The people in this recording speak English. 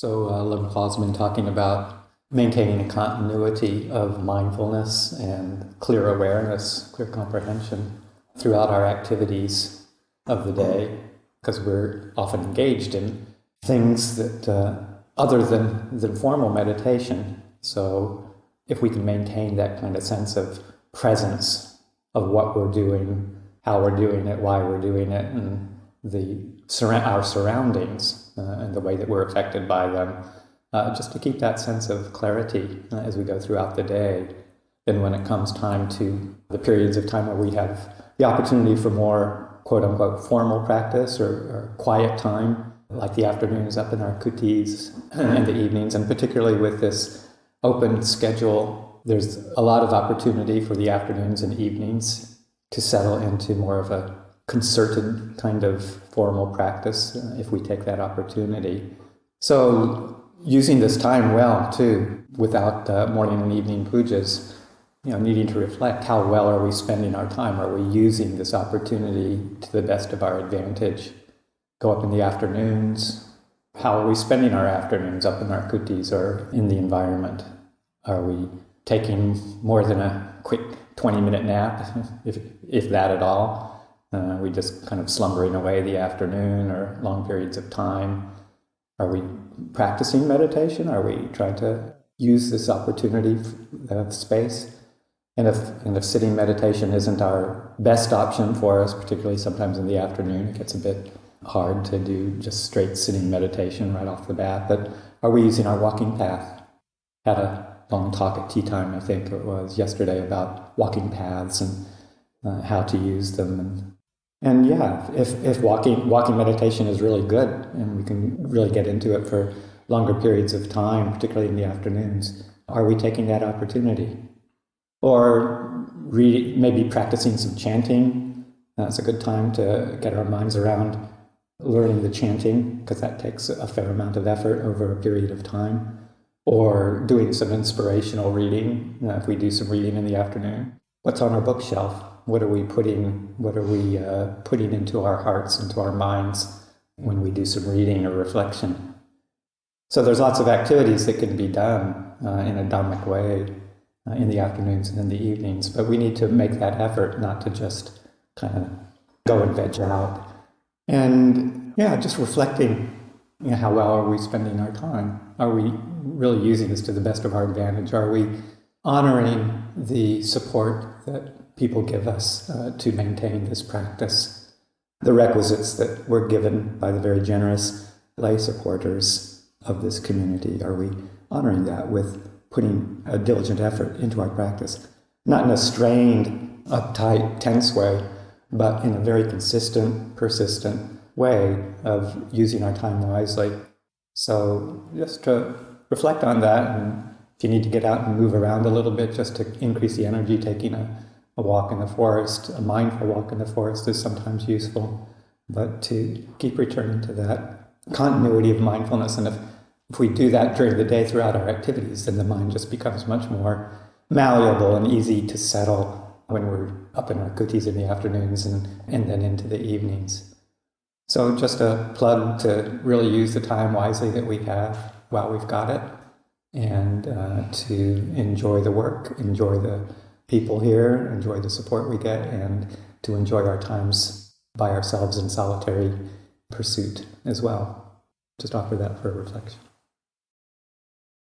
Lim Paul's been talking about maintaining a continuity of mindfulness and clear awareness, clear comprehension throughout our activities of the day, because we're often engaged in things that other than formal meditation. So if we can maintain that kind of sense of presence of what we're doing, how we're doing it, why we're doing it, and our surroundings and the way that we're affected by them, just to keep that sense of clarity as we go throughout the day. Then when it comes time to the periods of time where we have the opportunity for more quote-unquote formal practice or quiet time, like the afternoons up in our kutis and the evenings, and particularly with this open schedule, there's a lot of opportunity for the afternoons and evenings to settle into more of a concerted kind of formal practice if we take that opportunity. So using this time well too, without morning and evening pujas, needing to reflect how well are we spending our time? Are we using this opportunity to the best of our advantage? Go up in the afternoons. How are we spending our afternoons up in our kutis or in the environment? Are we taking more than a quick 20-minute nap, if that at all? Are we just kind of slumbering away the afternoon or long periods of time? Are we practicing meditation? Are we trying to use this opportunity of space? And if sitting meditation isn't our best option for us, particularly sometimes in the afternoon, it gets a bit hard to do just straight sitting meditation right off the bat. But are we using our walking path? Had a long talk at tea time, I think it was yesterday, about walking paths and how to use them. And yeah, if walking meditation is really good and we can really get into it for longer periods of time, particularly in the afternoons, are we taking that opportunity? Or maybe practicing some chanting. It's a good time to get our minds around learning the chanting, because that takes a fair amount of effort over a period of time. Or doing some inspirational reading, if we do some reading in the afternoon. What's on our bookshelf? What are we putting into our hearts, into our minds when we do some reading or reflection? So there's lots of activities that can be done in a Dhammic way in the afternoons and in the evenings, but we need to make that effort, not to just kind of go and veg out. And yeah, just reflecting, how well are we spending our time? Are we really using this to the best of our advantage? Are we honoring the support that people give us to maintain this practice? The requisites that were given by the very generous lay supporters of this community, are we honoring that with putting a diligent effort into our practice? Not in a strained, uptight, tense way, but in a very consistent, persistent way of using our time wisely. So just to reflect on that, and if you need to get out and move around a little bit just to increase the energy, taking a walk in the forest, a mindful walk in the forest is sometimes useful, but to keep returning to that continuity of mindfulness. And if we do that during the day throughout our activities, then the mind just becomes much more malleable and easy to settle when we're up in our kutis in the afternoons and then into the evenings. So just a plug to really use the time wisely that we have while we've got it, and to enjoy the work, enjoy the people here, enjoy the support we get, and to enjoy our times by ourselves in solitary pursuit as well. Just offer that for reflection.